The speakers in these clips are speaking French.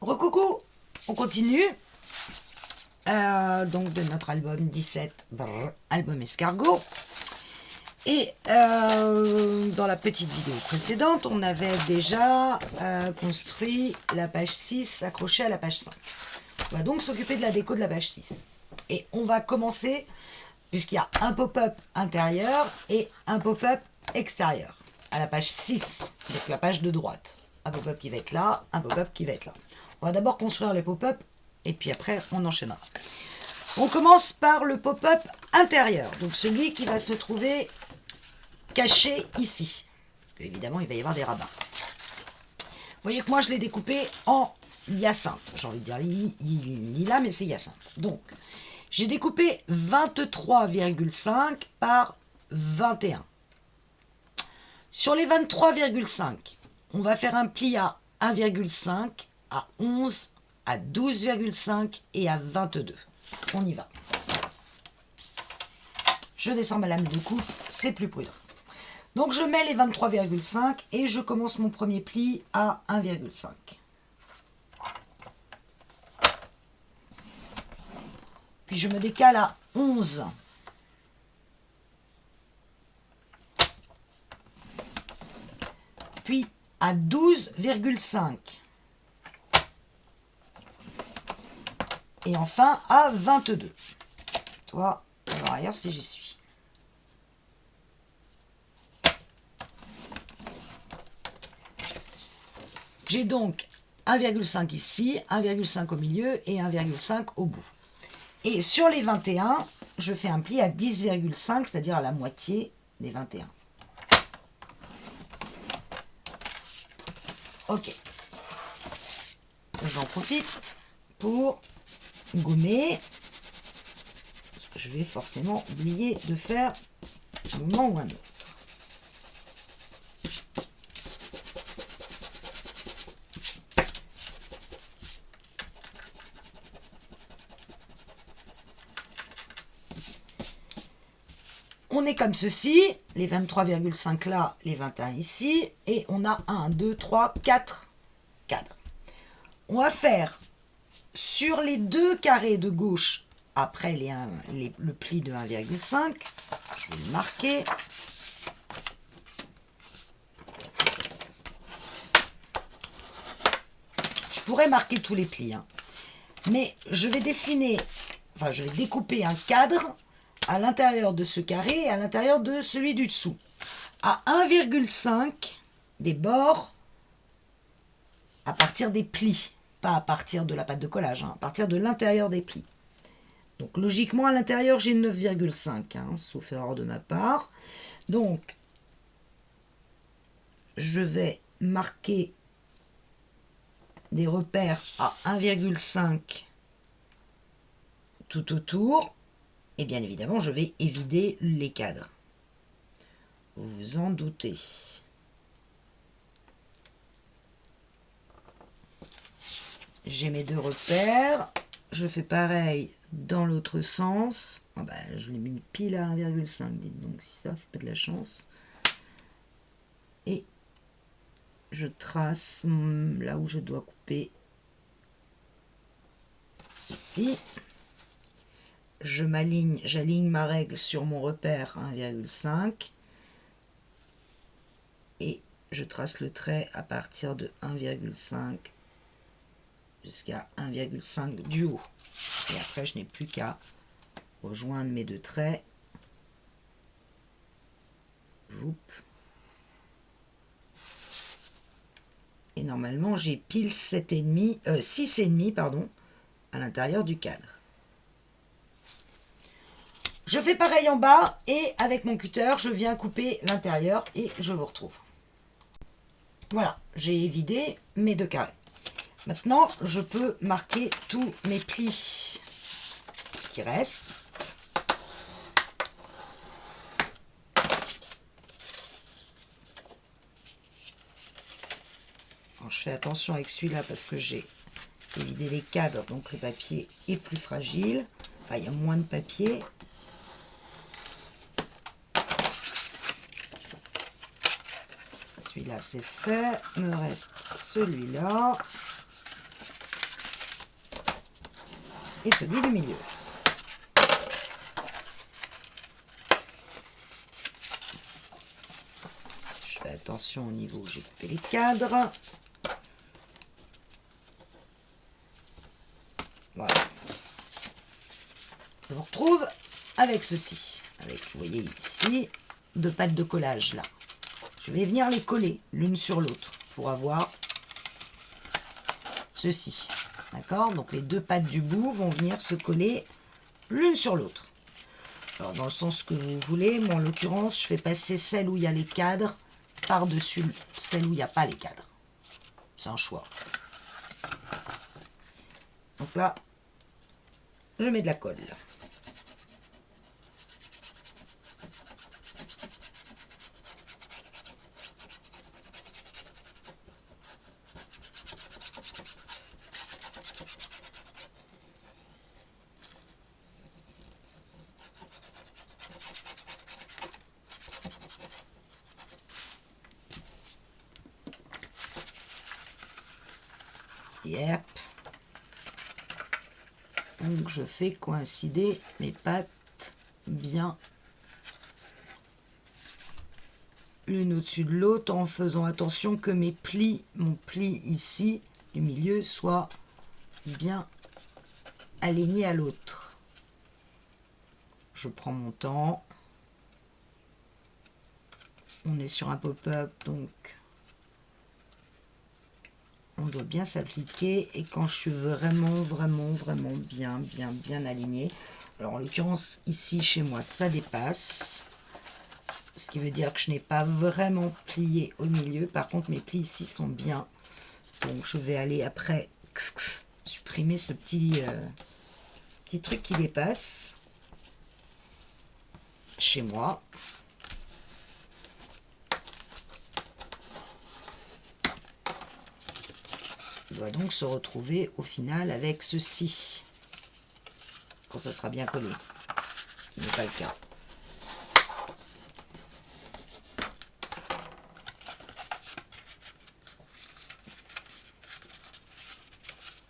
Recoucou, on continue donc de notre album 17, album escargot. Et dans la petite vidéo précédente, on avait déjà construit la page 6 accrochée à la page 5. On va donc s'occuper de la déco de la page 6. Et on va commencer, puisqu'il y a un pop-up intérieur et un pop-up extérieur, à la page 6, donc la page de droite. Un pop-up qui va être là, un pop-up qui va être là. On va d'abord construire les pop-up, et puis après on enchaînera. On commence par le pop-up intérieur, donc celui qui va se trouver caché ici. Évidemment, il va y avoir des rabats. Vous voyez que moi, je l'ai découpé en hyacinthe. J'ai envie de dire lilas, mais c'est hyacinthe. Donc, j'ai découpé 23,5 par 21. Sur les 23,5, on va faire un pli à 1,5, à 11, à 12,5 et à 22. On y va. Je descends ma lame de coupe, c'est plus prudent. Donc je mets les 23,5 et je commence mon premier pli à 1,5. Puis je me décale à 11. Puis à 12,5. Et enfin à 22. Toi, on va voir ailleurs si j'y suis. J'ai donc 1,5 ici, 1,5 au milieu et 1,5 au bout. Et sur les 21, je fais un pli à 10,5, c'est-à-dire à la moitié des 21. Ok. J'en profite pour gommer. Je vais forcément oublier de faire un moment ou un autre. On est comme ceci, les 23,5 là, les 21 ici, et on a 1, 2, 3, 4 cadres. On va faire sur les deux carrés de gauche, après le pli de 1,5, je vais le marquer. Je pourrais marquer tous les plis, hein, mais je vais je vais découper un cadre à l'intérieur de ce carré et à l'intérieur de celui du dessous, à 1,5 des bords à partir des plis, pas à partir de la pâte de collage, hein, à partir de l'intérieur des plis. Donc logiquement à l'intérieur j'ai 9,5, hein, sauf erreur de ma part. Donc je vais marquer des repères à 1,5 tout autour. Et bien évidemment, je vais évider les cadres. Vous vous en doutez. J'ai mes deux repères. Je fais pareil dans l'autre sens. Oh ben, je l'ai mis pile à 1,5. Dites donc si ça, c'est pas de la chance. Et je trace là où je dois couper. Ici. J'aligne ma règle sur mon repère 1,5 et je trace le trait à partir de 1,5 jusqu'à 1,5 du haut. Et après, je n'ai plus qu'à rejoindre mes deux traits. Et normalement, j'ai pile 6,5 pardon, à l'intérieur du cadre. Je fais pareil en bas et avec mon cutter, je viens couper l'intérieur et je vous retrouve. Voilà, j'ai vidé mes deux carrés. Maintenant, je peux marquer tous mes plis qui restent. Alors, je fais attention avec celui-là parce que j'ai évidé les cadres, donc le papier est plus fragile. Enfin, il y a moins de papier. Celui-là, c'est fait. Il me reste celui-là. et celui du milieu. Je fais attention au niveau où j'ai coupé les cadres. Voilà. Je me retrouve avec ceci. Avec, vous voyez ici, 2 pattes de collage là. Je vais venir les coller l'une sur l'autre pour avoir ceci. D'accord? Donc les 2 pattes du bout vont venir se coller l'une sur l'autre. Alors dans le sens que vous voulez, moi en l'occurrence, je fais passer celle où il y a les cadres par-dessus celle où il n'y a pas les cadres. C'est un choix. Donc là, je mets de la colle. Yep. Donc je fais coïncider mes pattes bien l'une au-dessus de l'autre en faisant attention que mes plis, mon pli ici du milieu soit bien aligné à l'autre. Je prends mon temps. On est sur un pop-up, donc on doit bien s'appliquer. Et quand je suis vraiment bien aligné, alors en l'occurrence ici chez moi ça dépasse, ce qui veut dire que je n'ai pas vraiment plié au milieu. Par contre mes plis ici sont bien, donc je vais aller après supprimer ce petit truc qui dépasse chez moi. On doit donc se retrouver au final avec ceci quand ça sera bien collé. Ce n'est pas le cas.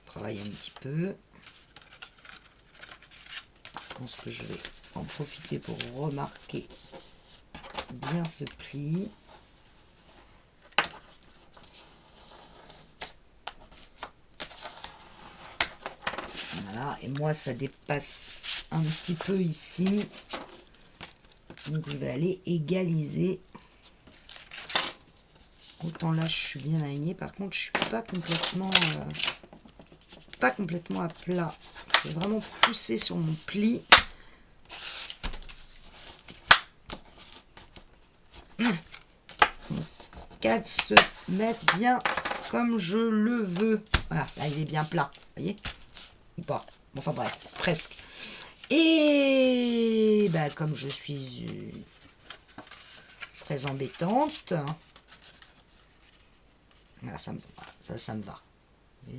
Travailler un petit peu. Je pense que je vais en profiter pour remarquer bien ce pli. Voilà, et moi ça dépasse un petit peu ici, donc je vais aller égaliser. Autant là je suis bien alignée, par contre je suis pas complètement à plat. Je vais vraiment pousser sur mon pli. Mon cadre se mette bien comme je le veux. Voilà, là il est bien plat, vous voyez, ou pas, enfin bref, presque. Et bah, comme je suis très embêtante, là, ça me va.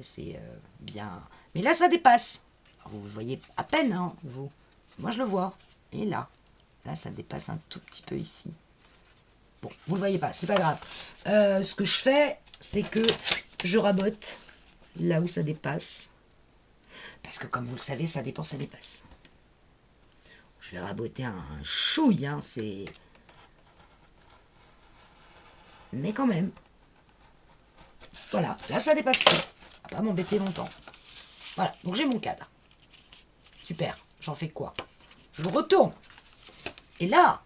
C'est bien. Mais là, ça dépasse. Alors, vous voyez à peine, hein, vous. Moi, je le vois. Et là, ça dépasse un tout petit peu ici. Bon, vous le voyez pas, c'est pas grave. Ce que je fais, c'est que je rabote là où ça dépasse. Parce que comme vous le savez, ça dépend, ça dépasse. Je vais raboter un chouille, hein, c'est... Mais quand même. Voilà, là ça dépasse pas. Pas m'embêter longtemps. Voilà, donc j'ai mon cadre. Super, j'en fais quoi? Je le retourne. Et là,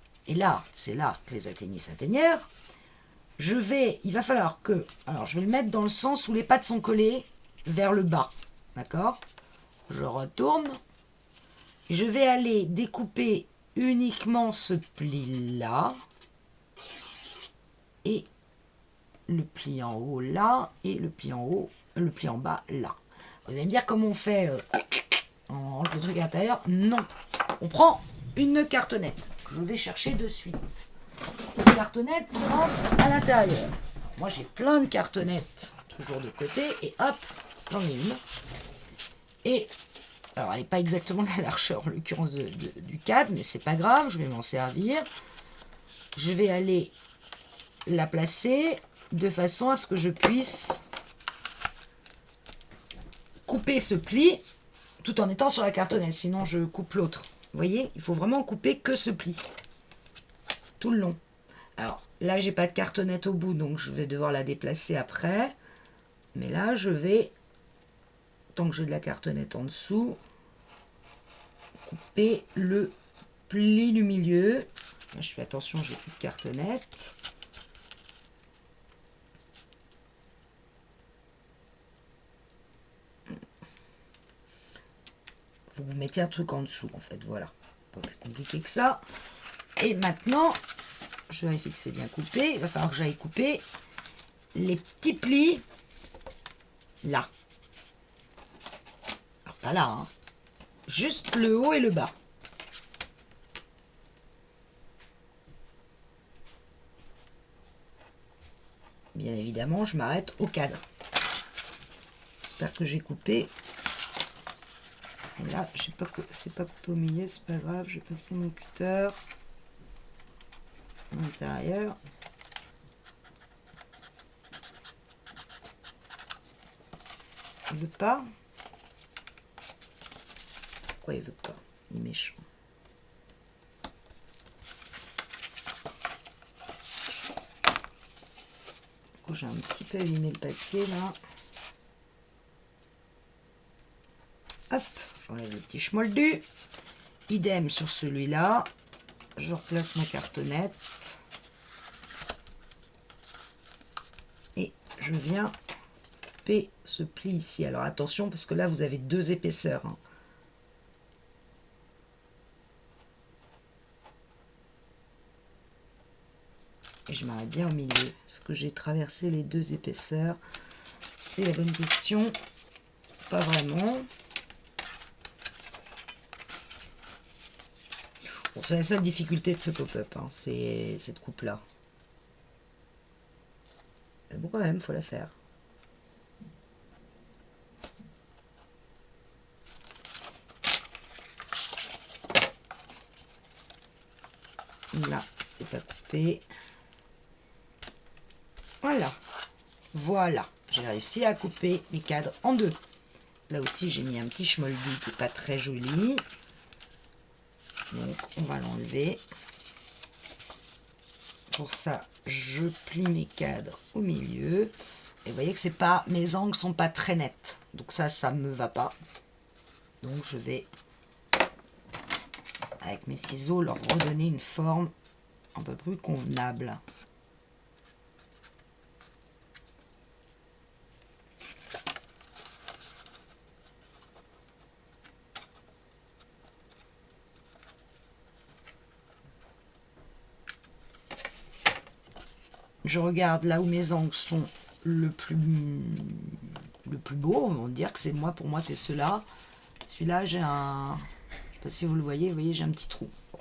c'est là que les athénistes atteignèrent. Il va falloir que... Alors, je vais le mettre dans le sens où les pattes sont collées vers le bas. D'accord? Je retourne. Je vais aller découper uniquement ce pli-là. Et le pli en haut là. Et le pli en haut, le pli en bas là. Vous allez me dire comment on fait on rentre le truc à l'intérieur. Non. On prend une cartonnette que je vais chercher de suite. Une cartonnette qui rentre à l'intérieur. Moi j'ai plein de cartonnettes toujours de côté et hop, j'en ai une. Et alors elle n'est pas exactement la largeur en l'occurrence du cadre, mais c'est pas grave, je vais m'en servir. Je vais aller la placer de façon à ce que je puisse couper ce pli tout en étant sur la cartonnette, sinon je coupe l'autre. Vous voyez, il faut vraiment couper que ce pli, tout le long. Alors là, j'ai pas de cartonnette au bout, donc je vais devoir la déplacer après. Mais là, je vais, tant que j'ai de la cartonnette en dessous, couper le pli du milieu. Là, je fais attention, j'ai plus de cartonnette. Faut que vous mettiez un truc en dessous, en fait, voilà. Pas plus compliqué que ça. Et maintenant, je vérifie que c'est bien coupé. Il va falloir que j'aille couper les petits plis là. Alors, pas là, hein. Juste le haut et le bas. Bien évidemment, je m'arrête au cadre. J'espère que j'ai coupé. Et là, c'est pas coupé au milieu, c'est pas grave. Je vais passer mon cutter à l'intérieur. Il veut pas. Pourquoi il veut pas? Il est méchant. Du coup, j'ai un petit peu abîmé le papier là. Hop, j'enlève le petit schmoldu. Idem sur celui-là. Je replace ma cartonnette. Et je viens couper ce pli ici. Alors attention, parce que là, vous avez deux épaisseurs. Hein. Et je m'arrête bien au milieu. Est-ce que j'ai traversé les deux épaisseurs? C'est la bonne question. Pas vraiment. Bon, c'est la seule difficulté de ce pop-up, hein, c'est cette coupe-là. Mais bon, quand même, il faut la faire. Là, c'est pas coupé. Voilà. Voilà. J'ai réussi à couper mes cadres en deux. Là aussi, j'ai mis un petit schmoldi qui n'est pas très joli. Donc, on va l'enlever. Pour ça, je plie mes cadres au milieu. Et vous voyez que c'est pas, mes angles sont pas très nets. Donc ça me va pas. Donc je vais, avec mes ciseaux, leur redonner une forme un peu plus convenable. Je regarde là où mes angles sont le plus beau. On va dire que c'est moi, pour moi c'est ceux-là. Celui-là, j'ai un, je sais pas si vous le voyez, j'ai un petit trou. Bon,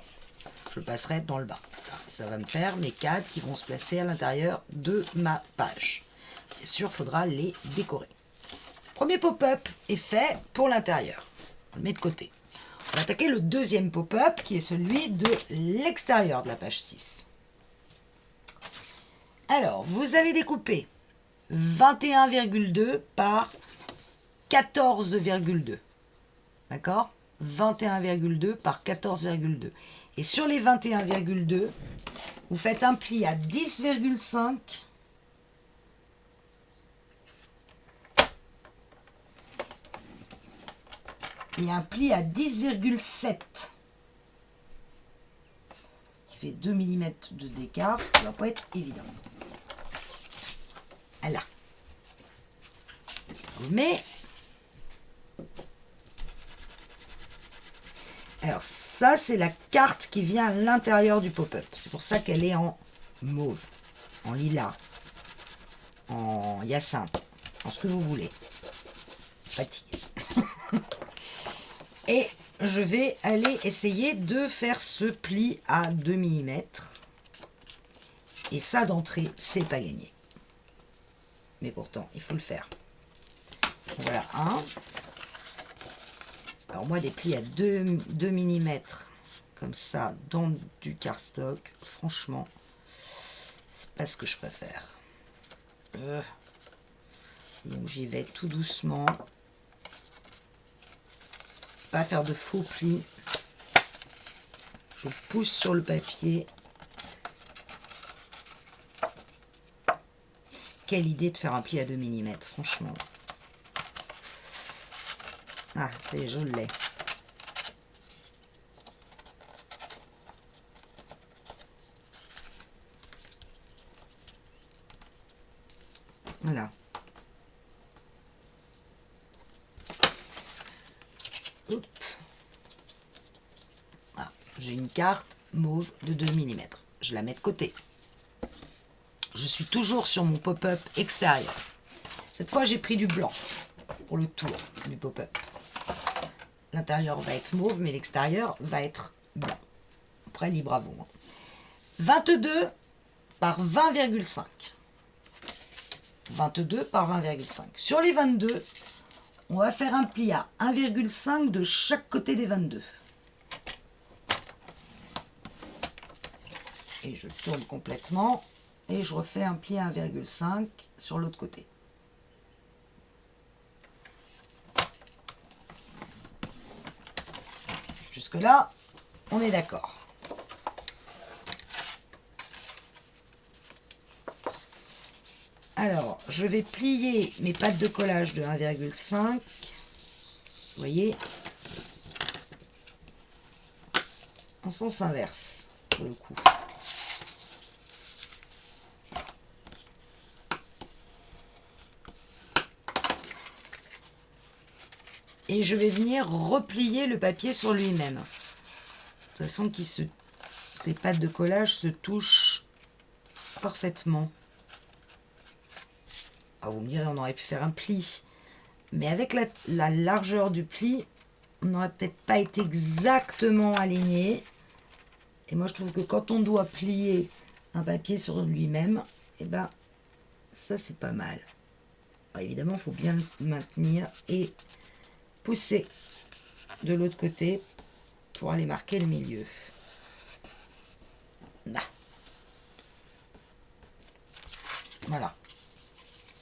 je le passerai dans le bas. Ça va me faire mes cadres qui vont se placer à l'intérieur de ma page. Bien sûr, il faudra les décorer. Premier pop-up est fait pour l'intérieur. On le met de côté. On va attaquer le deuxième pop-up qui est celui de l'extérieur de la page 6. Alors, vous allez découper 21,2 par 14,2. D'accord? 21,2 par 14,2. Et sur les 21,2, vous faites un pli à 10,5 et un pli à 10,7 qui fait 2 mm d'écart. Ça ne va pas être évident. Voilà. Mais alors ça, c'est la carte qui vient à l'intérieur du pop-up. C'est pour ça qu'elle est en mauve, en lilas, en hyacinthe, en ce que vous voulez. Fatigué. Et je vais aller essayer de faire ce pli à 2 mm. Et ça, d'entrée, c'est pas gagné. Mais pourtant, il faut le faire. Voilà un. Alors moi, des plis à 2 mm comme ça dans du cardstock, franchement, c'est pas ce que je préfère. Donc j'y vais tout doucement. pas faire de faux plis. Je pousse sur le papier. Quelle idée de faire un pli à 2 mm, franchement. Ah, ça y est, je l'ai. Voilà. Hop. Voilà. J'ai une carte mauve de 2 mm. Je la mets de côté. Je suis toujours sur mon pop-up extérieur. Cette fois, j'ai pris du blanc pour le tour du pop-up. L'intérieur va être mauve, mais l'extérieur va être blanc. Après, libre à vous. 22 par 20,5. 22 par 20,5. Sur les 22, on va faire un pli à 1,5 de chaque côté des 22. Et je tourne complètement et je refais un pli à 1,5 sur l'autre côté. Jusque là, on est d'accord. Alors, je vais plier mes pattes de collage de 1,5. Vous voyez, en sens inverse, pour le coup. Et je vais venir replier le papier sur lui-même. De toute façon, les pattes de collage se touchent parfaitement. Alors vous me direz, on aurait pu faire un pli. Mais avec la largeur du pli, on n'aurait peut-être pas été exactement aligné. Et moi, je trouve que quand on doit plier un papier sur lui-même, eh ben, ça, c'est pas mal. Alors, évidemment, il faut bien le maintenir et pousser de l'autre côté pour aller marquer le milieu. Là. Voilà.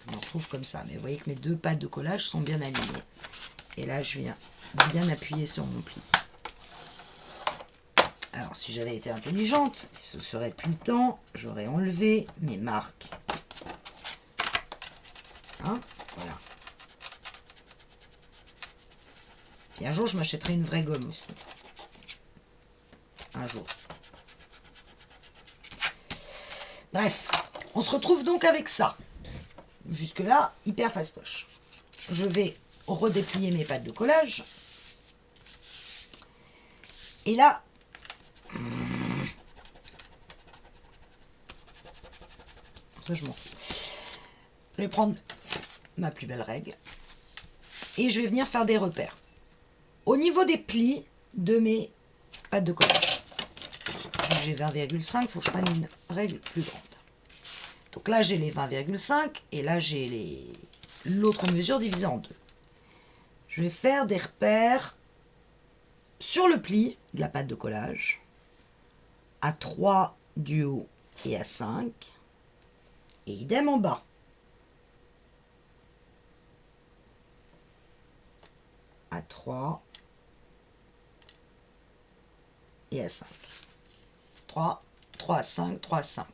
Je me retrouve comme ça. Mais vous voyez que mes deux pattes de collage sont bien alignées. Et là, je viens bien appuyer sur mon pli. Alors, si j'avais été intelligente, ce serait plus le temps, j'aurais enlevé mes marques. Hein, voilà. Puis un jour, je m'achèterai une vraie gomme aussi. Un jour. Bref, on se retrouve donc avec ça. Jusque-là, hyper fastoche. Je vais redéplier mes pattes de collage. Et là, ça je m'en fous. Je vais prendre ma plus belle règle et je vais venir faire des repères. Au niveau des plis de mes pattes de collage, j'ai 20,5, il faut que je prenne une règle plus grande. Donc là, j'ai les 20,5 et là, j'ai l'autre mesure divisée en deux. Je vais faire des repères sur le pli de la patte de collage, à 3 du haut et à 5, et idem en bas. À 3 et à 5. 3, 3 à 5, 3 à 5.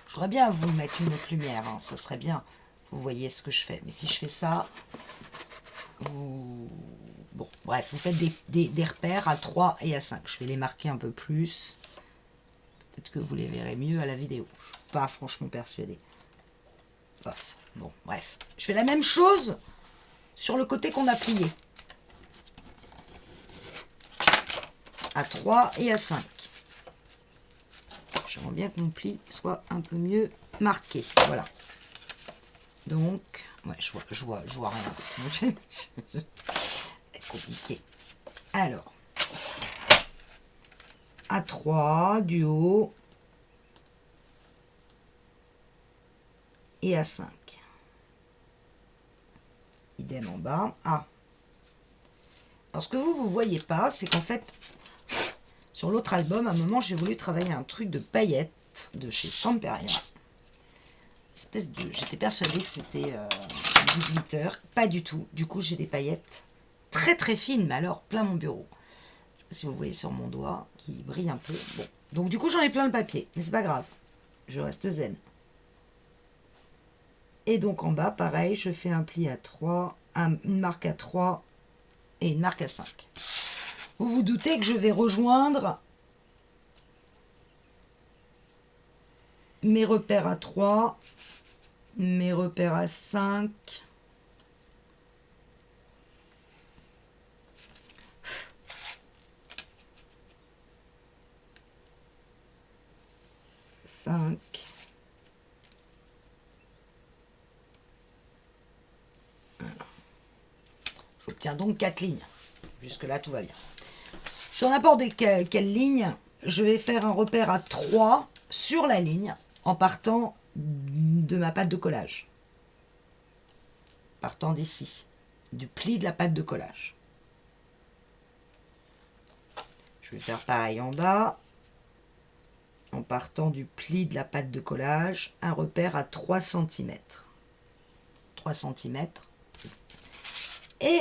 Je voudrais bien vous mettre une autre lumière, hein, ça serait bien. Vous voyez ce que je fais. Mais si je fais ça, vous... Bon, bref, vous faites des repères à 3 et à 5. Je vais les marquer un peu plus. Peut-être que vous les verrez mieux à la vidéo. Je ne suis pas franchement persuadée. Bof. Bon, bref. Je fais la même chose sur le côté qu'on a plié. À 3 et à 5. J'aimerais bien que mon pli soit un peu mieux marqué. Voilà. Donc, ouais, je vois rien. C'est compliqué. Alors, à 3 du haut et à 5. Idem en bas. Ah. Alors, ce que vous voyez pas, c'est qu'en fait, sur l'autre album, à un moment, j'ai voulu travailler un truc de paillettes de chez Stamperia. J'étais persuadée que c'était du glitter. Pas du tout. Du coup, j'ai des paillettes très très fine, mais alors plein mon bureau. Je sais pas si vous voyez sur mon doigt, qui brille un peu. Bon, donc du coup j'en ai plein le papier, mais c'est pas grave, je reste zen. Et donc en bas, pareil, je fais un pli à 3, une marque à 3 et une marque à 5. Vous vous doutez que je vais rejoindre mes repères à 3, mes repères à 5, voilà. J'obtiens donc 4 lignes. Jusque là tout va bien. Sur n'importe quelle ligne, je vais faire un repère à 3 sur la ligne en partant de ma pâte de collage. Partant d'ici, du pli de la pâte de collage. Je vais faire pareil en bas. En partant du pli de la pâte de collage, un repère à 3 cm. 3 cm. Et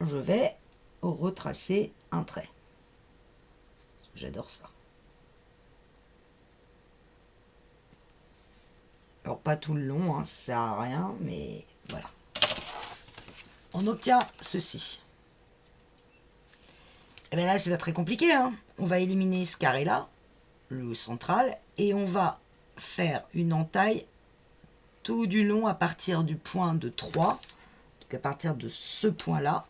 je vais retracer un trait. Parce que j'adore ça. Alors pas tout le long, hein, ça sert à rien, mais voilà. On obtient ceci. Et bien là, c'est pas très compliqué, hein. On va éliminer ce carré-là, le central, et on va faire une entaille tout du long à partir du point de 3, donc à partir de ce point-là,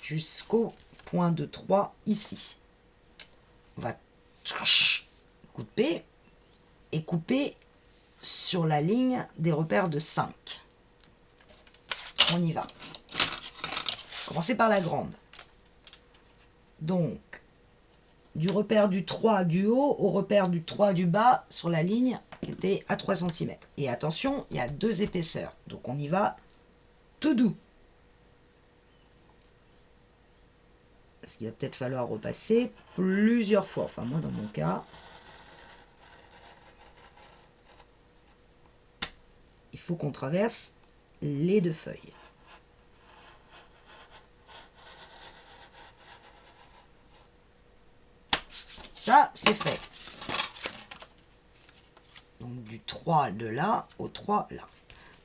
jusqu'au point de 3 ici. On va couper et couper sur la ligne des repères de 5. On y va. Commencer par la grande. Donc, du repère du 3 du haut au repère du 3 du bas sur la ligne qui était à 3 cm. Et attention, il y a 2 épaisseurs. Donc on y va tout doux. Parce qu'il va peut-être falloir repasser plusieurs fois. Enfin, moi, dans mon cas, il faut qu'on traverse les 2 feuilles. Ça, c'est fait. Donc, du 3 de là au 3 là.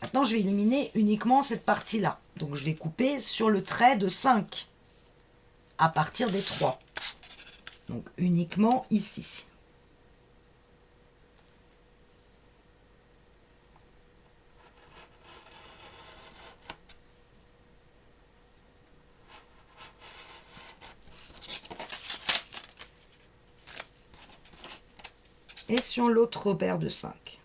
Maintenant, je vais éliminer uniquement cette partie-là. Donc, je vais couper sur le trait de 5 à partir des 3. Donc, uniquement ici. Et sur l'autre repère de 5.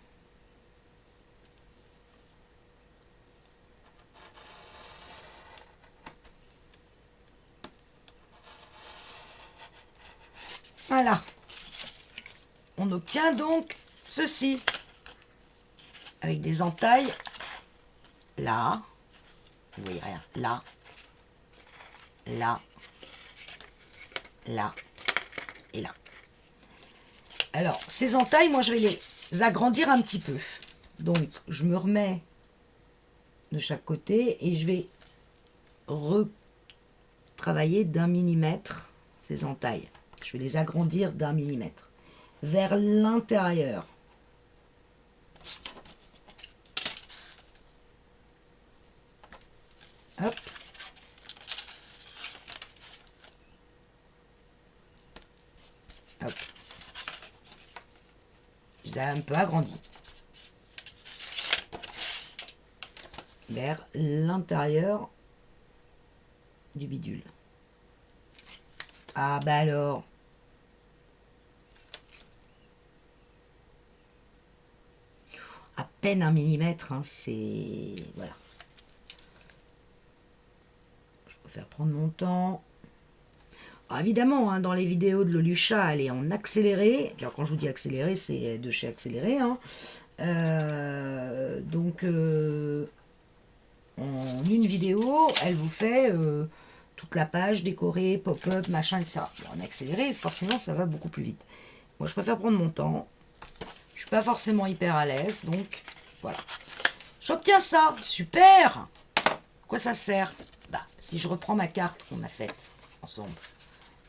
Voilà. On obtient donc ceci. Avec des entailles là. Vous voyez rien. Là. Là. Là. Et là. Alors, ces entailles, moi, je vais les agrandir un petit peu. Donc, je me remets de chaque côté et je vais retravailler d'1 millimètre ces entailles. Je vais les agrandir d'1 millimètre vers l'intérieur. Hop. Hop. Je les ai un peu agrandis. Vers l'intérieur du bidule. Ah bah alors. À peine 1 millimètre, hein, c'est... Voilà. Je préfère prendre mon temps. Alors évidemment, hein, dans les vidéos de Lolucha, elle est en accéléré. Alors quand je vous dis accéléré, c'est de chez accéléré. Hein. En une vidéo, elle vous fait toute la page décorée, pop-up, machin, etc. En accéléré, forcément, ça va beaucoup plus vite. Moi, je préfère prendre mon temps. Je suis pas forcément hyper à l'aise, donc voilà. J'obtiens ça, super. Quoi ça sert? Bah, si je reprends ma carte qu'on a faite ensemble,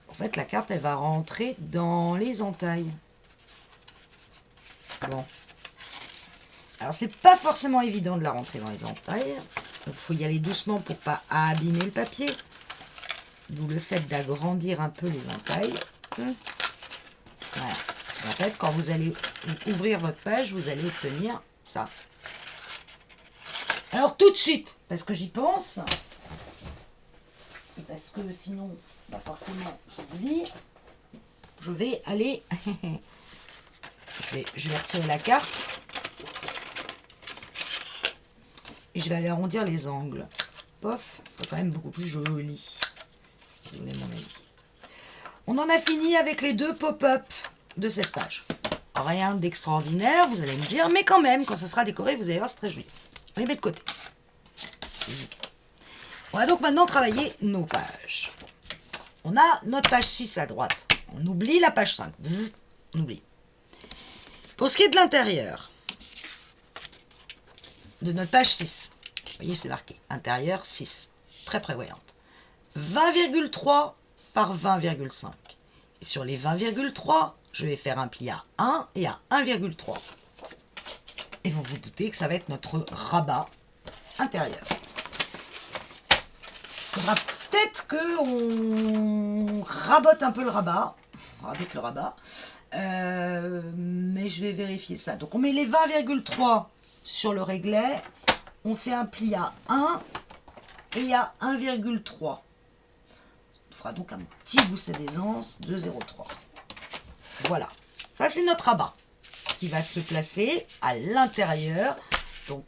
en fait, la carte, elle va rentrer dans les entailles. Bon. Alors, c'est pas forcément évident de la rentrer dans les entailles. Donc, il faut y aller doucement pour pas abîmer le papier. D'où le fait d'agrandir un peu les entailles. Voilà. En fait, quand vous allez ouvrir votre page, vous allez obtenir ça. Alors, tout de suite, parce que j'y pense, et parce que sinon, bah forcément, j'oublie, je vais aller... je vais retirer la carte. Et je vais aller arrondir les angles. Pof, ce sera quand même beaucoup plus joli. Si vous voulez mon avis. On en a fini avec les 2 pop-up de cette page. Rien d'extraordinaire, vous allez me dire, mais quand même, quand ça sera décoré, vous allez voir, c'est très joli. On les met de côté. On va donc maintenant travailler nos pages. On a notre page 6 à droite. On oublie la page 5. Bzz, on oublie. Pour ce qui est de l'intérieur de notre page 6, vous voyez, c'est marqué intérieur 6, très prévoyante. 20,3 par 20,5. Et sur les 20,3, je vais faire un pli à 1 et à 1,3. Et vous vous doutez que ça va être notre rabat intérieur. Il faudra peut-être qu'on rabote un peu le rabat. On rabote le rabat. Mais je vais vérifier ça. Donc on met les 20,3 sur le réglet. On fait un pli à 1 et à 1,3. On fera donc un petit gousset d'aisance de 0,3. Voilà. Ça, c'est notre rabat qui va se placer à l'intérieur. Donc,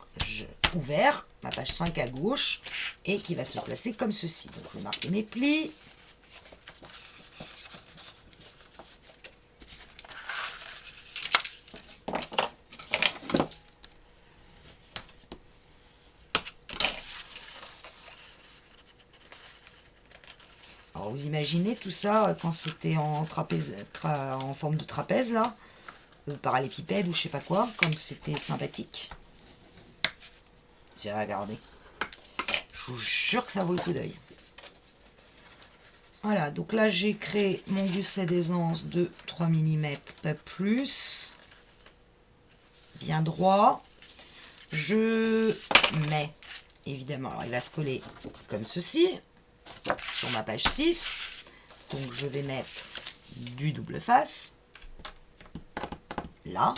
ouvert, ma page 5 à gauche, et qui va se placer comme ceci. Donc, je vais marquer mes plis. Alors, vous imaginez tout ça quand c'était en trapèze, en forme de trapèze, là, parallépipède ou je sais pas quoi, comme c'était sympathique. J'ai regardé. Je vous jure que ça vaut le coup d'œil. Voilà, donc là j'ai créé mon gousset d'aisance de 3 mm, pas plus. Bien droit. Je mets, évidemment, alors il va se coller comme ceci, sur ma page 6. Donc je vais mettre du double face, là.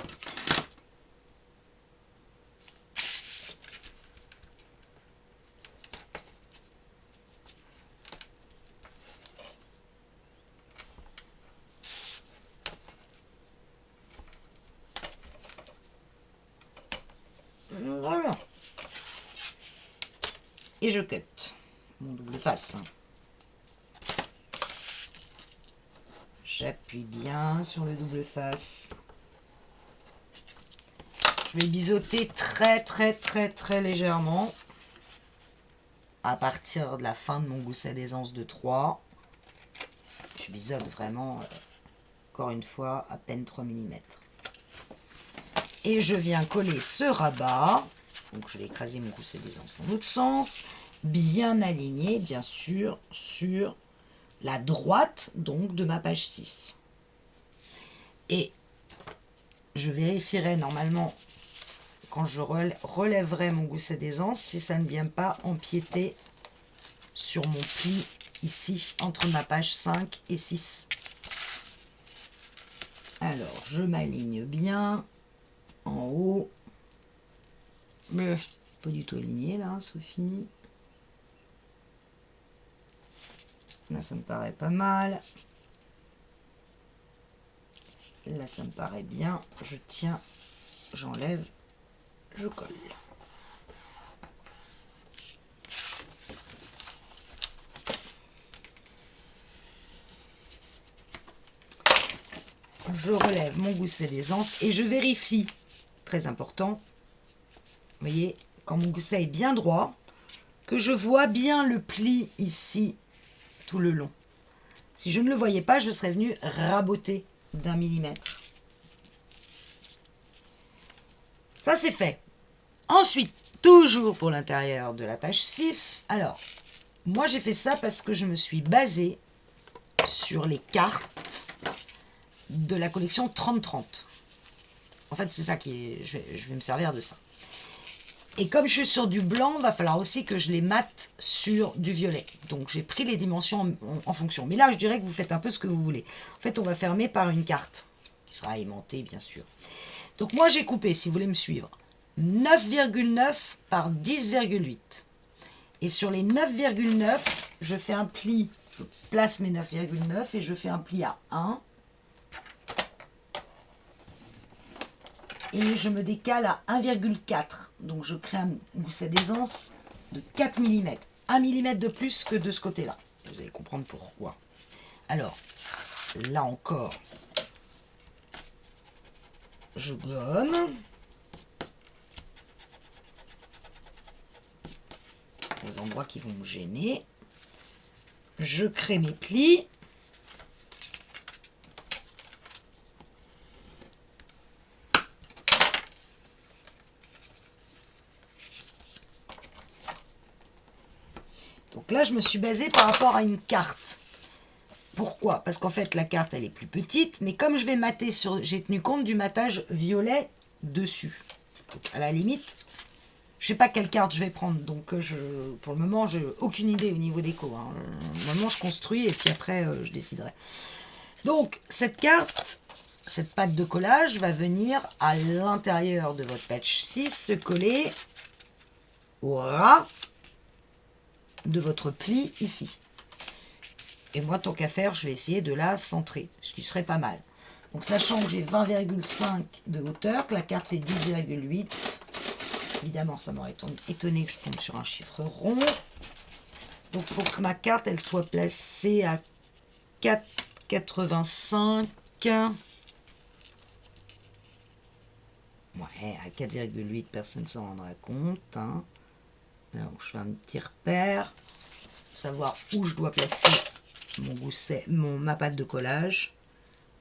Voilà. Et je cut mon double face. J'appuie bien sur le double face. Je vais biseauter très légèrement à partir de la fin de mon gousset d'aisance de 3. Je biseaute vraiment, encore une fois, à peine 3 mm. Et je viens coller ce rabat. Donc je vais écraser mon gousset d'aisance dans l'autre sens. Bien aligné, bien sûr, sur la droite donc de ma page 6. Et je vérifierai normalement quand je relèverai mon gousset d'aisance si ça ne vient pas empiéter sur mon pli ici entre ma page 5 et 6. Alors je m'aligne bien en haut, mais pas du tout aligné là, Sophie. Là ça me paraît pas mal. Là ça me paraît bien. Je tiens, j'enlève, je colle. Je relève mon gousset d'aisance et je vérifie, très important, vous voyez, quand mon gousset est bien droit, que je vois bien le pli ici tout le long. Si je ne le voyais pas, je serais venu raboter d'1 millimètre. Ça c'est fait. Ensuite, toujours pour l'intérieur de la page 6, alors, Moi, j'ai fait ça parce que je me suis basée sur les cartes de la collection 30-30. En fait, c'est ça qui est... Je vais me servir de ça. Et comme je suis sur du blanc, il va falloir aussi que je les mate sur du violet. Donc, j'ai pris les dimensions en fonction. Mais là, je dirais que vous faites un peu ce que vous voulez. En fait, on va fermer par une carte, qui sera aimantée, bien sûr. Donc, moi, j'ai coupé, si vous voulez me suivre, 9,9 par 10,8. Et sur les 9,9, je fais un pli, je place mes 9,9 et je fais un pli à 1. Et je me décale à 1,4. Donc je crée un gousset d'aisance de 4 mm. 1 mm de plus que de ce côté-là. Vous allez comprendre pourquoi. Alors, là encore, je gomme. Les endroits qui vont me gêner. Je crée mes plis. Donc là, je me suis basée par rapport à une carte. Pourquoi? Parce qu'en fait, la carte, elle est plus petite. Mais comme je vais mater sur... J'ai tenu compte du matage violet dessus. Donc, à la limite, je ne sais pas quelle carte je vais prendre. Donc, pour le moment, je n'ai aucune idée au niveau déco. Hein. Au moment, je construis et puis après, je déciderai. Donc, cette carte, cette pâte de collage va venir à l'intérieur de votre patch 6 se coller au ras de votre pli ici. Et moi, tant qu'à faire, je vais essayer de la centrer, ce qui serait pas mal. Donc, sachant que j'ai 20,5 de hauteur, que la carte fait 10,8, évidemment, ça m'aurait étonné que je tombe sur un chiffre rond. Donc, il faut que ma carte, elle soit placée à 4,85. Ouais, à 4,8, personne ne s'en rendra compte. Hein. Alors, je fais un petit repère. Savoir où je dois placer mon gousset, ma pâte de collage.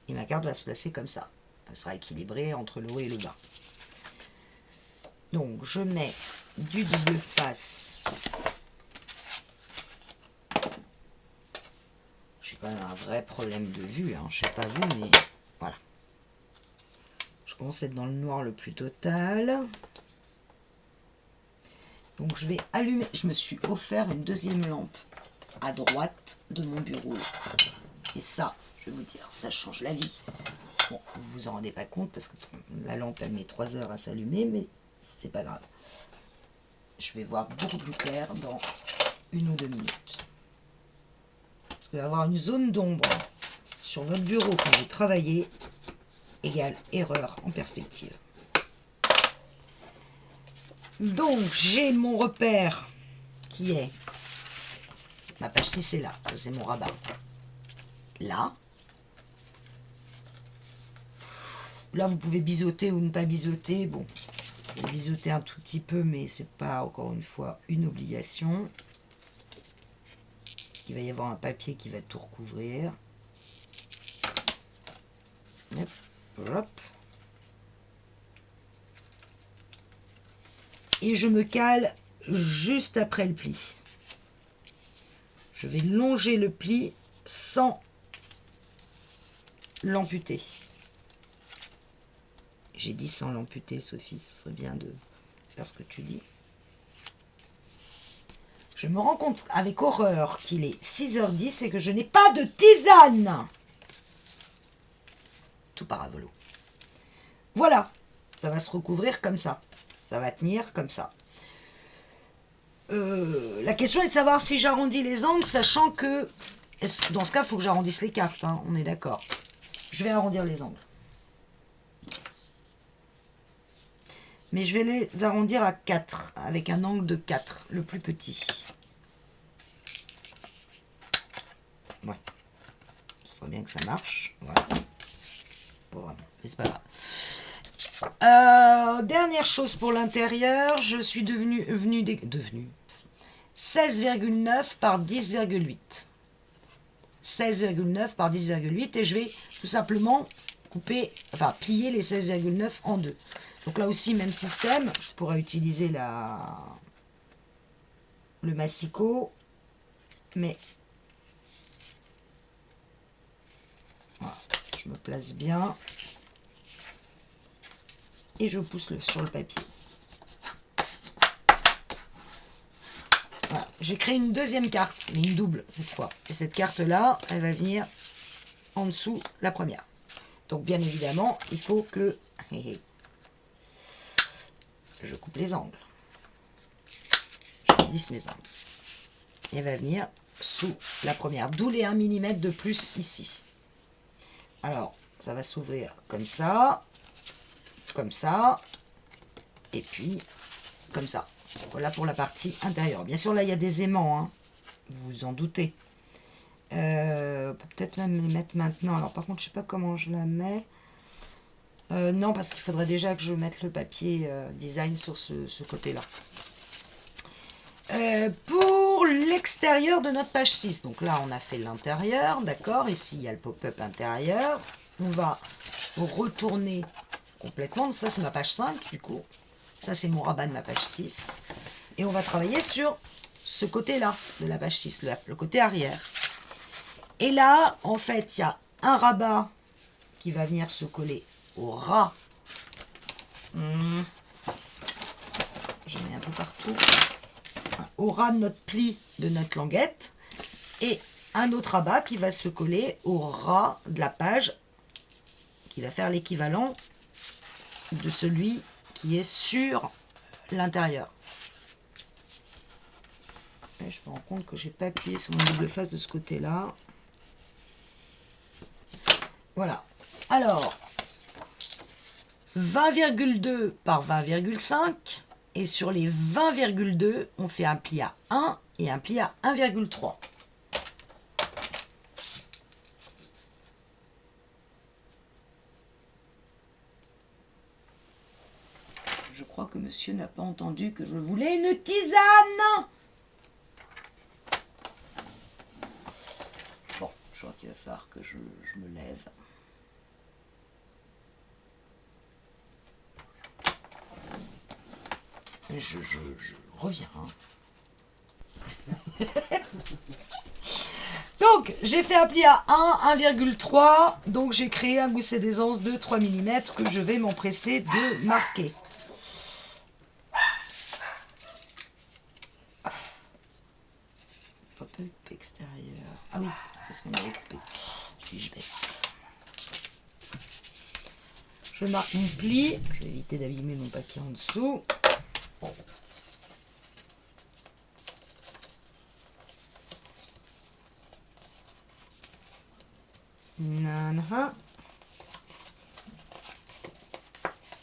Et ma carte va se placer comme ça. Elle sera équilibrée entre le haut et le bas. Donc, je mets du double face. J'ai quand même un vrai problème de vue. Hein. Je ne sais pas vous, mais voilà. Je commence à être dans le noir le plus total. Donc, je vais allumer. Je me suis offert une deuxième lampe à droite de mon bureau. Et ça, je vais vous dire, ça change la vie. Bon, vous vous en rendez pas compte parce que la lampe, elle met 3 heures à s'allumer, mais c'est pas grave. Je vais voir beaucoup plus clair dans 1 ou 2 minutes. Parce que avoir une zone d'ombre sur votre bureau quand vous travaillez égale erreur en perspective. Donc, j'ai mon repère qui est... Ma page 6 est là, c'est mon rabat. Là. Là, vous pouvez biseauter ou ne pas biseauter. Bon, je vais biseauter un tout petit peu, mais c'est pas, encore une fois, une obligation. Il va y avoir un papier qui va tout recouvrir. Hop, hop. Et je me cale juste après le pli. Je vais longer le pli sans l'amputer. J'ai dit sans l'amputer, Sophie, ce serait bien de faire ce que tu dis. Je me rends compte avec horreur qu'il est 6h10 et que je n'ai pas de tisane. Tout part à volo. Voilà, ça va se recouvrir comme ça. Ça va tenir comme ça. La question est de savoir si j'arrondis les angles, sachant que, dans ce cas, il faut que j'arrondisse les cartes, hein, on est d'accord. Je vais arrondir les angles. Mais je vais les arrondir à 4, avec un angle de 4, le plus petit. Ouais. Ce serait bien que ça marche. Voilà. Pas vraiment, mais c'est pas grave. Dernière chose pour l'intérieur, je suis devenue 16,9 par 10,8. 16,9 par 10,8 et je vais tout simplement couper, enfin plier les 16,9 en deux. Donc là aussi, même système, je pourrais utiliser le massicot mais voilà, je me place bien et je pousse sur le papier. Voilà. J'ai créé une deuxième carte, mais une double cette fois. Et cette carte-là, elle va venir en dessous la première. Donc bien évidemment, il faut que je coupe les angles. Je lisse mes angles. Et elle va venir sous la première, d'où les 1 mm de plus ici. Alors, ça va s'ouvrir comme ça, et puis comme ça. Voilà pour la partie intérieure. Bien sûr, là, il y a des aimants, hein, vous vous en doutez. Peut-être même les mettre maintenant. Alors, par contre, je ne sais pas comment je la mets. Non, parce qu'il faudrait déjà que je mette le papier design sur ce côté-là. Pour l'extérieur de notre page 6, donc là on a fait l'intérieur, d'accord, ici il y a le pop-up intérieur, on va retourner complètement, donc ça c'est ma page 5 du coup, ça c'est mon rabat de ma page 6, et on va travailler sur ce côté-là de la page 6, le côté arrière. Et là, en fait, il y a un rabat qui va venir se coller au ras, j'en ai un peu partout, au ras de notre pli de notre languette, et un autre rabat qui va se coller au ras de la page, qui va faire l'équivalent de celui qui est sur l'intérieur. Et je me rends compte que j'ai pas appuyé sur mon double face de ce côté-là. Voilà. Alors, 20,2 par 20,5. Et sur les 20,2, on fait un pli à 1 et un pli à 1,3. Je crois que monsieur n'a pas entendu que je voulais une tisane. Bon, je crois qu'il va falloir que je me lève. Je reviens. Donc, j'ai fait un pli à 1, 1,3. Donc, j'ai créé un gousset d'aisance de 3 mm que je vais m'empresser de marquer. Pop-up extérieur. Ah oui, parce qu'on avait coupé. Suis-je bête? Je marque mon pli. Je vais éviter d'abîmer mon papier en dessous.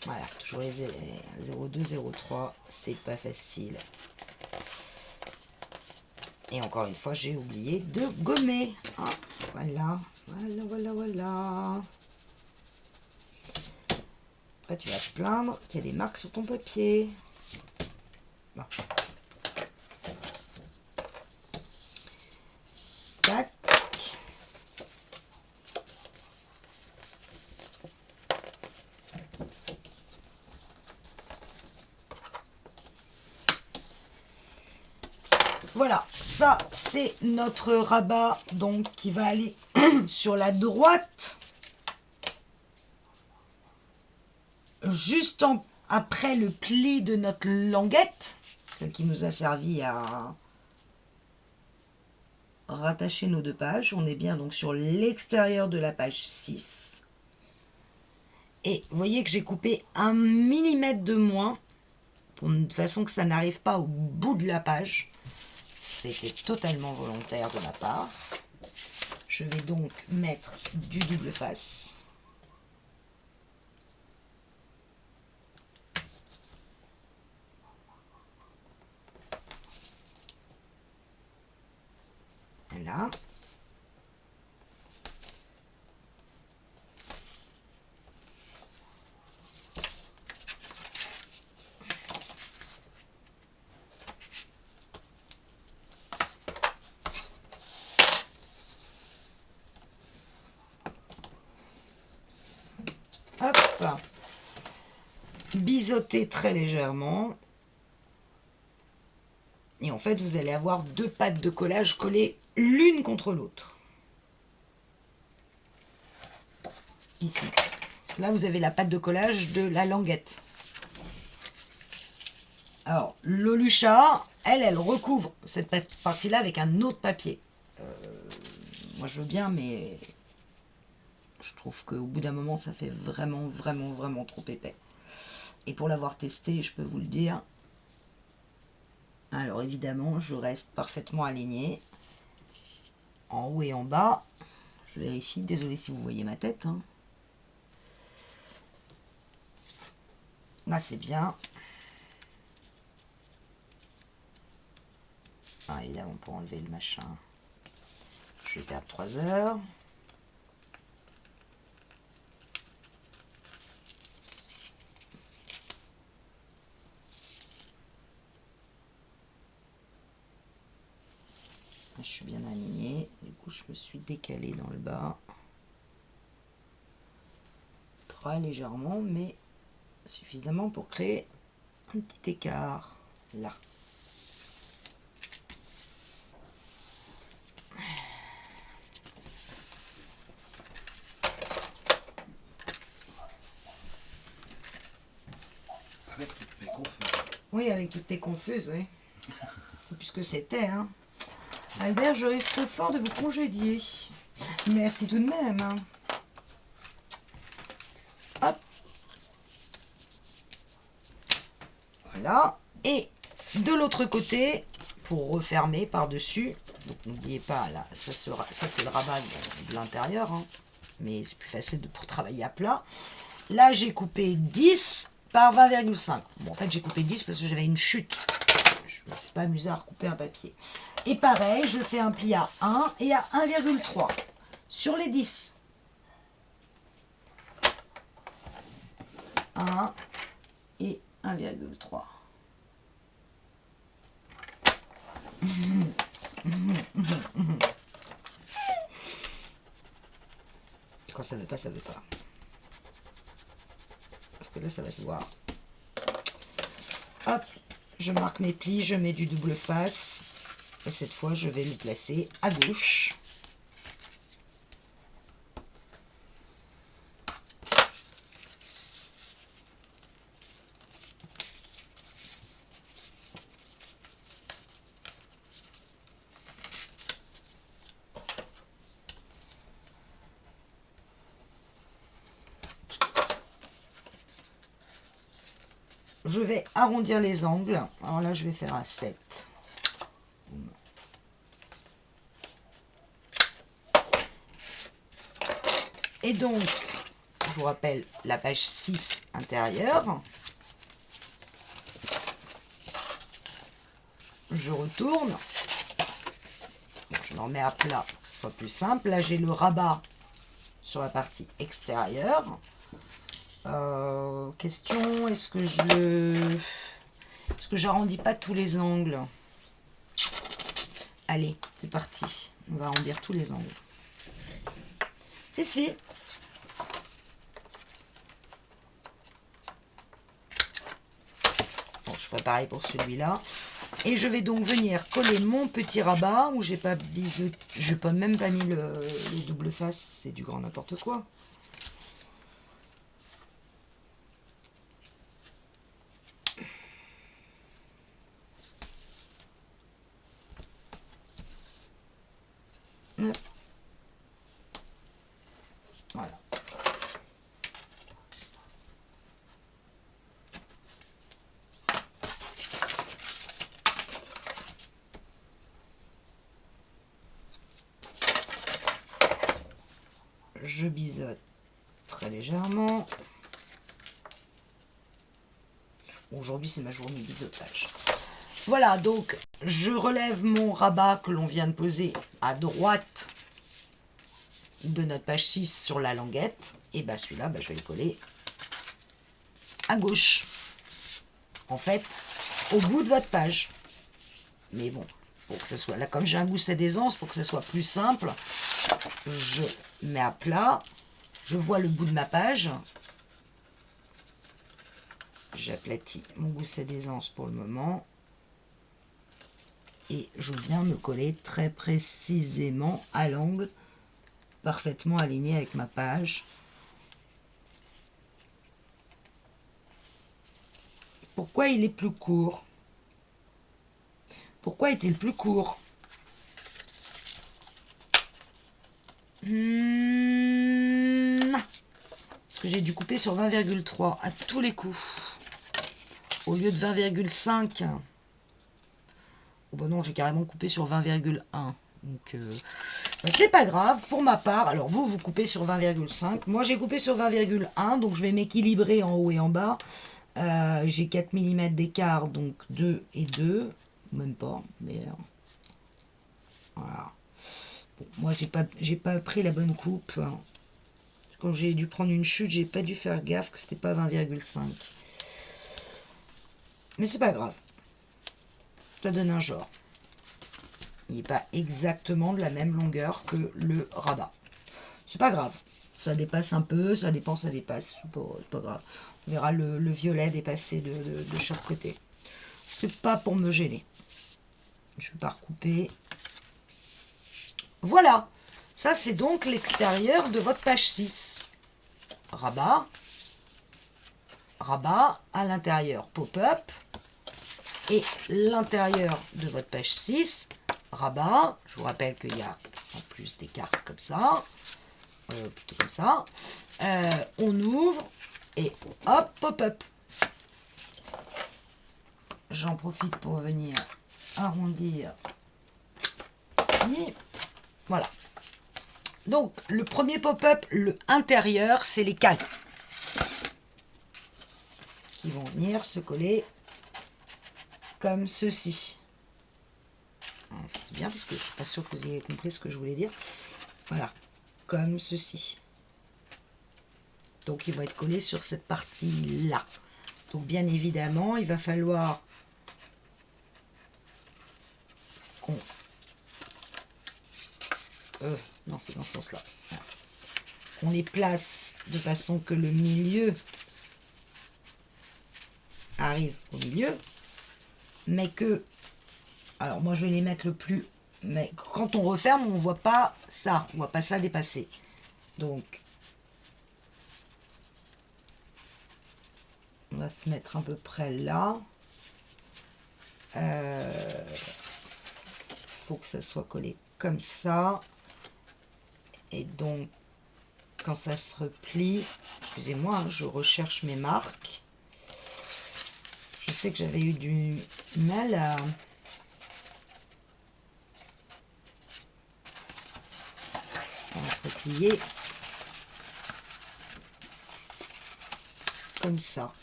Voilà, toujours les 0,2, 0,3, c'est pas facile. Et encore une fois, j'ai oublié de gommer. Ah, voilà. Après, tu vas te plaindre qu'il y a des marques sur ton papier. Bon. Tac. Voilà, ça c'est notre rabat donc qui va aller sur la droite, juste après le pli de notre languette, celle qui nous a servi à rattacher nos deux pages. On est bien donc sur l'extérieur de la page 6. Et vous voyez que j'ai coupé 1 mm de moins, de façon que ça n'arrive pas au bout de la page. C'était totalement volontaire de ma part. Je vais donc mettre du double face. Voilà. Hop, biseauter très légèrement. Et en fait, vous allez avoir deux pattes de collage collées l'une contre l'autre. Ici. Là, vous avez la pâte de collage de la languette. Alors, l'Olucha, elle recouvre cette partie-là avec un autre papier. Moi, je veux bien, mais je trouve qu'au bout d'un moment, ça fait vraiment trop épais. Et pour l'avoir testé, je peux vous le dire. Alors, évidemment, je reste parfaitement alignée. En haut et en bas. Je vérifie. Désolé si vous voyez ma tête. Hein. Là, c'est bien. Ah, évidemment, pour enlever le machin, je vais perdre 3 heures. Je suis bien alignée. Du coup, je me suis décalée dans le bas. Très légèrement, mais suffisamment pour créer un petit écart. Là. Avec toutes mes confuses. Oui, avec toutes tes confuses, oui. C'est plus ce que c'était, hein. Albert, je reste fort de vous congédier. Merci tout de même. Hein. Hop. Voilà. Et de l'autre côté, pour refermer par-dessus, donc n'oubliez pas, là, ça c'est le rabat de l'intérieur, hein, mais c'est plus facile pour travailler à plat. Là, j'ai coupé 10 par 20,5. Bon, en fait, j'ai coupé 10 parce que j'avais une chute. Je ne me suis pas amusée à recouper un papier. Et pareil, je fais un pli à 1 et à 1,3 sur les 10. 1 et 1,3. Quand ça veut pas, ça veut pas. Parce que là, ça va se voir. Hop, je marque mes plis, je mets du double face. Et cette fois, je vais le placer à gauche. Je vais arrondir les angles. Alors là, je vais faire un 7. Et donc, je vous rappelle la page 6 intérieure. Je retourne. Bon, je me remets à plat pour que ce soit plus simple. Là, j'ai le rabat sur la partie extérieure. Question, est-ce que j'arrondis pas tous les angles? Allez, c'est parti. On va arrondir tous les angles. Si. Bon, je ferai pareil pour celui-là. Et je vais donc venir coller mon petit rabat où j'ai pas même pas mis le double face, c'est du grand n'importe quoi. Voilà. Je biseaute très légèrement. Aujourd'hui, c'est ma journée biseautage. Voilà, donc je relève mon rabat que l'on vient de poser à droite de notre page 6 sur la languette. Et bah celui-là, je vais le coller à gauche. En fait, au bout de votre page. Mais bon, pour que ce soit là, comme j'ai un gousset d'aisance, pour que ce soit plus simple, je mets à plat. Je vois le bout de ma page. J'aplatis mon gousset d'aisance pour le moment. et je viens me coller très précisément à l'angle, parfaitement aligné avec ma page. Pourquoi il est plus court? Pourquoi est-il plus court? Parce que j'ai dû couper sur 20,3 à tous les coups. Au lieu de 20,5. Oh bah non, j'ai carrément coupé sur 20,1. Donc, c'est pas grave, pour ma part. Alors, vous coupez sur 20,5. Moi, j'ai coupé sur 20,1. Donc, je vais m'équilibrer en haut et en bas. J'ai 4 mm d'écart, donc 2 et 2. Même pas, d'ailleurs. Voilà. Bon, moi, j'ai pas pris la bonne coupe. Quand j'ai dû prendre une chute, j'ai pas dû faire gaffe que c'était pas 20,5. Mais c'est pas grave. Ça donne un genre. Il n'est pas exactement de la même longueur que le rabat. C'est pas grave. Ça dépasse un peu, ça dépend, ça dépasse. C'est pas grave. On verra le violet dépasser de chaque côté. C'est pas pour me gêner. Je vais pas recouper. Voilà. Ça, c'est donc l'extérieur de votre page 6. Rabat. Rabat à l'intérieur. Pop-up. Et l'intérieur de votre page 6, rabat. Je vous rappelle qu'il y a en plus des cartes comme ça, plutôt comme ça. On ouvre et hop, pop-up. J'en profite pour venir arrondir ici. Voilà. Donc, le premier pop-up, le intérieur, c'est les cadres qui vont venir se coller comme ceci. C'est bien parce que je ne suis pas sûre que vous ayez compris ce que je voulais dire. Voilà, comme ceci. Donc, il va être collé sur cette partie-là. Donc, bien évidemment, il va falloir qu'on... non, c'est dans ce sens-là. Voilà. On les place de façon que le milieu arrive au milieu. Mais que, alors moi je vais les mettre le plus, mais quand on referme on voit pas ça, on voit pas ça dépasser. Donc on va se mettre à peu près là. Faut que ça soit collé comme ça. Et donc quand ça se replie, excusez-moi, hein, je recherche mes marques. Je sais que j'avais eu du mal à se replier comme ça.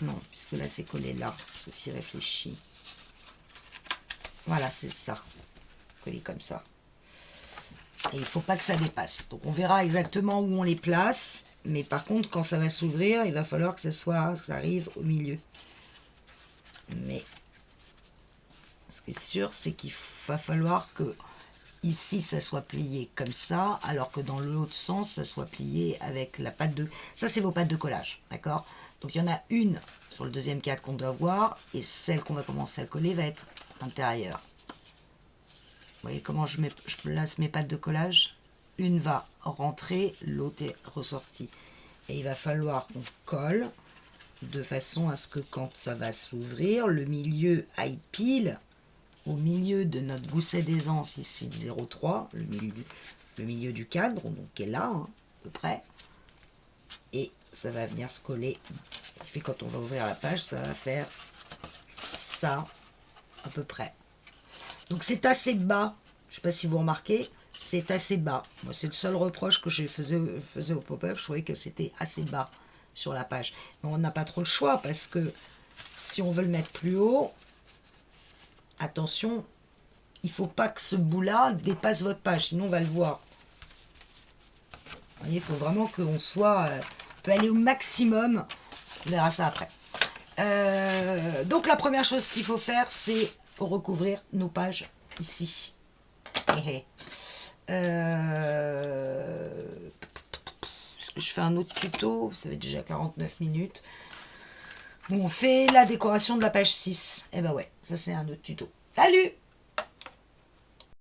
Non, puisque là c'est collé là. Sophie réfléchit. Voilà, c'est ça. Collé comme ça. Et il ne faut pas que ça dépasse. Donc on verra exactement où on les place. Mais par contre, quand ça va s'ouvrir, il va falloir que ça arrive au milieu. Mais ce qui est sûr, c'est qu'il va falloir que ici, ça soit plié comme ça, alors que dans l'autre sens, ça soit plié avec la pâte de... Ça, c'est vos pâtes de collage, d'accord? Donc il y en a une sur le deuxième cadre qu'on doit voir, et celle qu'on va commencer à coller va être intérieure. Vous voyez comment je place mes pâtes de collage? Une va rentrer, l'autre est ressortie. Et il va falloir qu'on colle de façon à ce que quand ça va s'ouvrir, le milieu aille pile au milieu de notre gousset d'aisance ici de 0,3, le milieu du cadre, donc qui est là, hein, à peu près. Et ça va venir se coller. Ce qui fait quand on va ouvrir la page, ça va faire ça, à peu près. Donc c'est assez bas, je ne sais pas si vous remarquez, c'est assez bas. Moi, c'est le seul reproche que je faisais au pop-up, je trouvais que c'était assez bas sur la page. Mais on n'a pas trop le choix, parce que si on veut le mettre plus haut, attention, il ne faut pas que ce bout-là dépasse votre page, sinon on va le voir. Vous voyez, il faut vraiment qu'on soit... on peut aller au maximum, on verra ça après. Donc la première chose qu'il faut faire, c'est recouvrir nos pages ici. Je fais un autre tuto, ça fait déjà 49 minutes, où on fait la décoration de la page 6. Et ben ouais, ça c'est un autre tuto. Salut!